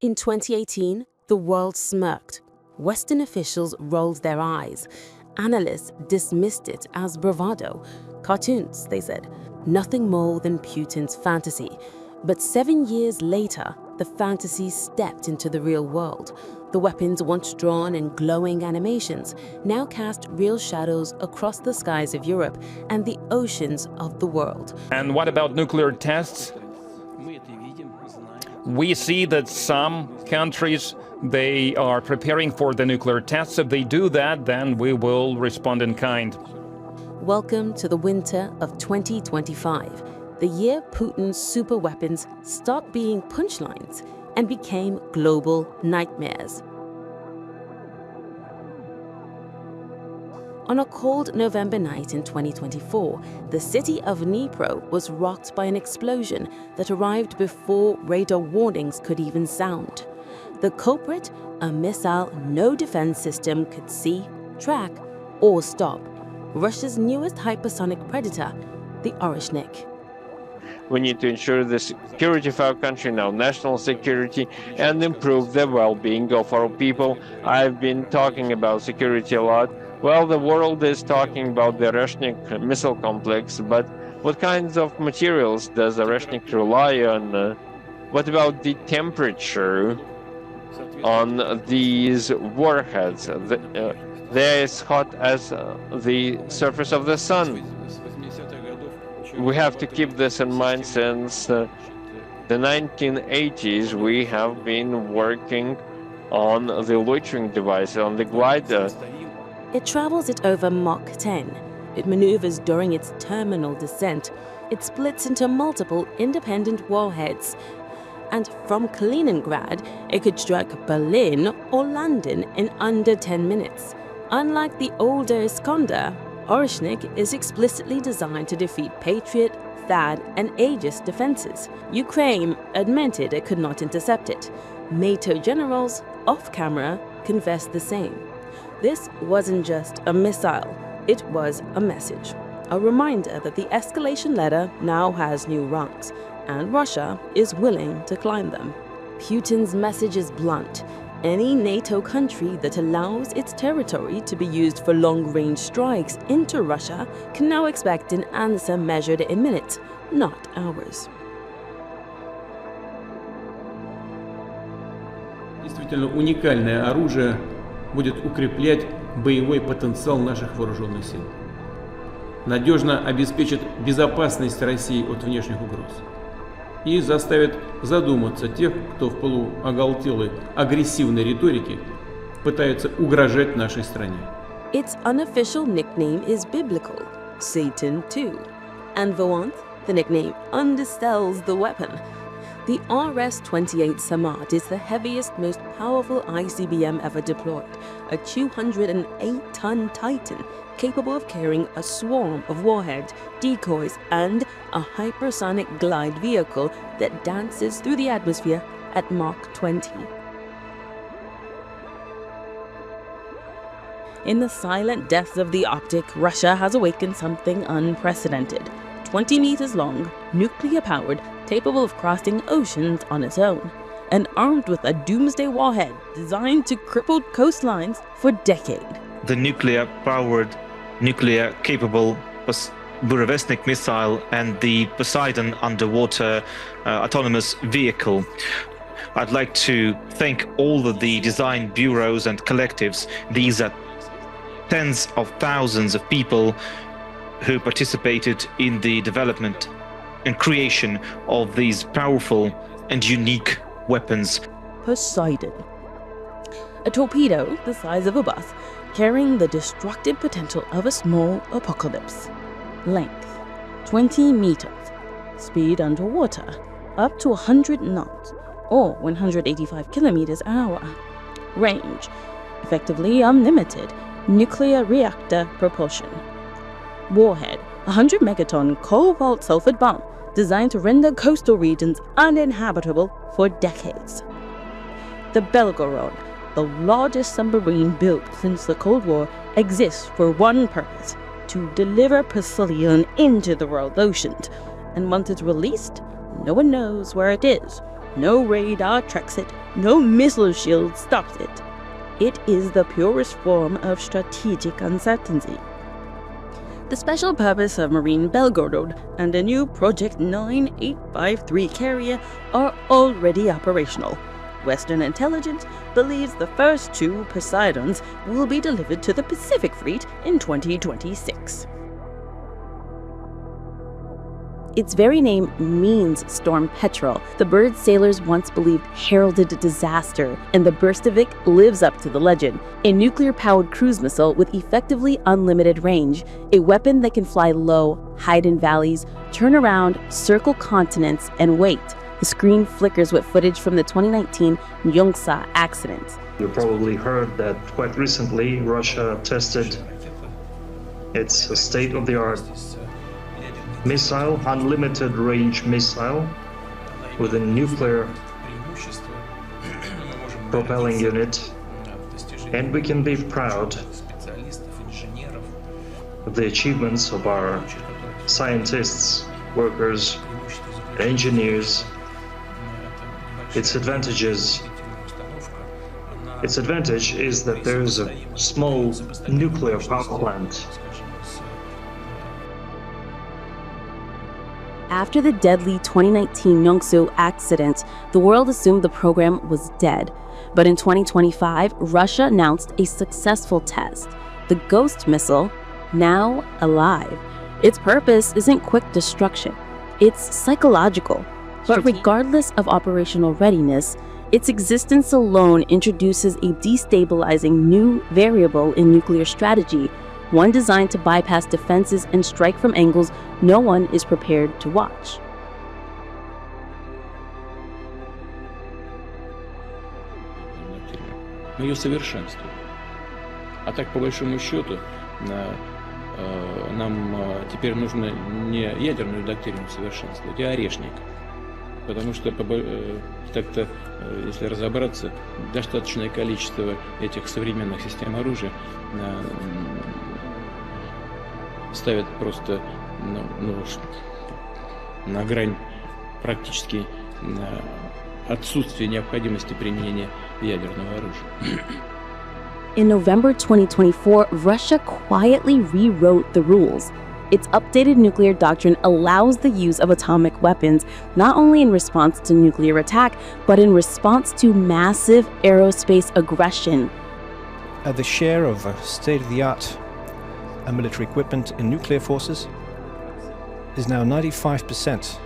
In 2018, the world smirked. Western officials rolled their eyes. Analysts dismissed it as bravado. Cartoons, they said, nothing more than Putin's fantasy. But 7 years later, the fantasy stepped into the real world. The weapons once drawn in glowing animations now cast real shadows across the skies of Europe and the oceans of the world. And what about nuclear tests? We see that some countries, they are preparing for the nuclear tests. If they do that, then we will respond in kind. Welcome to the winter of 2025, the year Putin's superweapons stopped being punchlines and became global nightmares. On a cold November night in 2024, the city of Dnipro was rocked by an explosion that arrived before radar warnings could even sound. The culprit, a missile no defense system could see, track, or stop. Russia's newest hypersonic predator, the Oreshnik. We need to ensure the security of our country, now national security, and improve the well-being of our people. I've been talking about security a lot. Well, the world is talking about the Oreshnik missile complex, but what kinds of materials does Oreshnik rely on? What about the temperature on these warheads? They're as hot as the surface of the sun. We have to keep this in mind. Since the 1980s, we have been working on the loitering device, on the glider. It travels at over Mach 10. It maneuvers during its terminal descent. It splits into multiple independent warheads. And from Kaliningrad, it could strike Berlin or London in under 10 minutes. Unlike the older Iskander, Oreshnik is explicitly designed to defeat Patriot, THAAD, and Aegis defenses. Ukraine admitted it could not intercept it. NATO generals, off-camera, confessed the same. This wasn't just a missile, it was a message. A reminder that the escalation ladder now has new rungs, and Russia is willing to climb them. Putin's message is blunt. Any NATO country that allows its territory to be used for long-range strikes into Russia can now expect an answer measured in minutes, not hours. Действительно уникальное оружие будет укреплять боевой потенциал наших вооруженных сил. Надежно обеспечит безопасность России от внешних угроз. И заставит задуматься тех, кто в полуоголтелой агрессивной риторике пытается угрожать нашей стране. Its unofficial nickname is biblical, Satan II. And for once, the nickname undersells the weapon. The RS-28 Sarmat is the heaviest, most powerful ICBM ever deployed, a 208-ton Titan capable of carrying a swarm of warheads, decoys, and a hypersonic glide vehicle that dances through the atmosphere at Mach 20. In the silent depths of the Arctic, Russia has awakened something unprecedented. 20 meters long, nuclear-powered, capable of crossing oceans on its own, and armed with a doomsday warhead designed to cripple coastlines for decades. The nuclear-powered, nuclear-capable Burevestnik missile and the Poseidon underwater autonomous vehicle. I'd like to thank all of the design bureaus and collectives. These are tens of thousands of people who participated in the development and creation of these powerful and unique weapons. Poseidon. A torpedo the size of a bus, carrying the destructive potential of a small apocalypse. Length, 20 meters. Speed underwater, up to 100 knots, or 185 kilometers an hour. Range, effectively unlimited, nuclear reactor propulsion. Warhead, 100 megaton cobalt-sulfate bomb designed to render coastal regions uninhabitable for decades. The Belgorod, the largest submarine built since the Cold War, exists for one purpose: to deliver Poseidon into the world oceans. And once it's released, no one knows where it is No radar tracks it, no missile shield stops it. It is the purest form of strategic uncertainty. The Special Purpose Submarine Belgorod and a new Project 9853 carrier are already operational. Western intelligence believes the first 2 Poseidons will be delivered to the Pacific Fleet in 2026. Its very name means storm petrel. The bird sailors once believed heralded disaster, and the Burevestnik lives up to the legend. A nuclear-powered cruise missile with effectively unlimited range, a weapon that can fly low, hide in valleys, turn around, circle continents, and wait. The screen flickers with footage from the 2019 Yongsa accident. You probably heard that quite recently Russia tested its state-of-the-art missile, unlimited range missile with a nuclear propelling unit, and we can be proud of the achievements of our scientists, workers, engineers. Its advantage is that there is a small nuclear power plant. After the deadly 2019 Yongsu accident, the world assumed the program was dead. But in 2025, Russia announced a successful test, the Ghost missile, now alive. Its purpose isn't quick destruction, it's psychological. But regardless of operational readiness, its existence alone introduces a destabilizing new variable in nuclear strategy, one designed to bypass defenses and strike from angles no one is prepared to watch. Мы ее совершенствуем. А так, по большому счету, нам теперь нужно не ядерную доктрину совершенствовать, а Орешник. Потому что, так-то, если разобраться, достаточное количество этих современных систем оружия ставят просто на грань практически отсутствия необходимости применения ядерного оружия. In November 2024, Russia quietly rewrote the rules. Its updated nuclear doctrine allows the use of atomic weapons not only in response to nuclear attack, but in response to massive aerospace aggression. The share of state-of-the-art military equipment in nuclear forces is now 95%.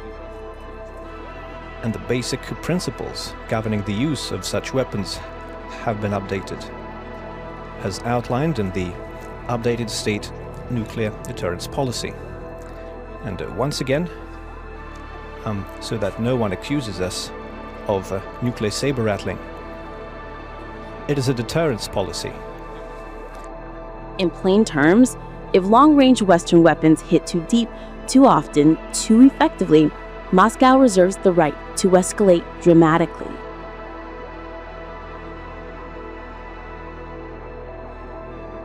And the basic principles governing the use of such weapons have been updated, as outlined in the updated state nuclear deterrence policy. And once again, so that no one accuses us of nuclear saber rattling, it is a deterrence policy. In plain terms, if long-range Western weapons hit too deep, too often, too effectively, Moscow reserves the right to escalate dramatically.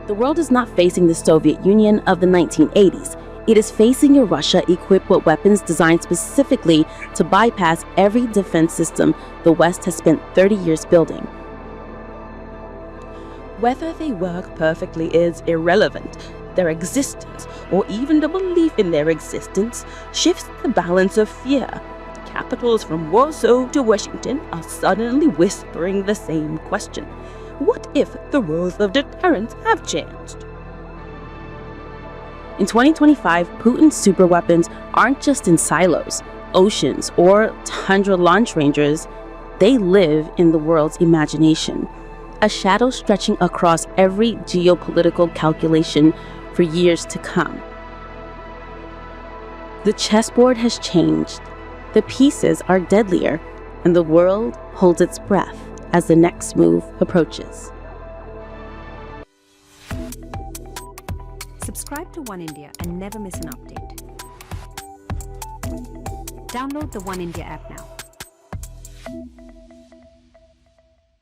The world is not facing the Soviet Union of the 1980s. It is facing a Russia equipped with weapons designed specifically to bypass every defense system the West has spent 30 years building. Whether they work perfectly is irrelevant. Their existence, or even the belief in their existence, shifts the balance of fear. Capitals from Warsaw to Washington are suddenly whispering the same question. What if the rules of deterrence have changed? In 2025, Putin's superweapons aren't just in silos, oceans, or tundra launch ranges. They live in the world's imagination, a shadow stretching across every geopolitical calculation for years to come. The chessboard has changed. The pieces are deadlier, and the world holds its breath as the next move approaches. Subscribe to One India and never miss an update. Download the One India app now.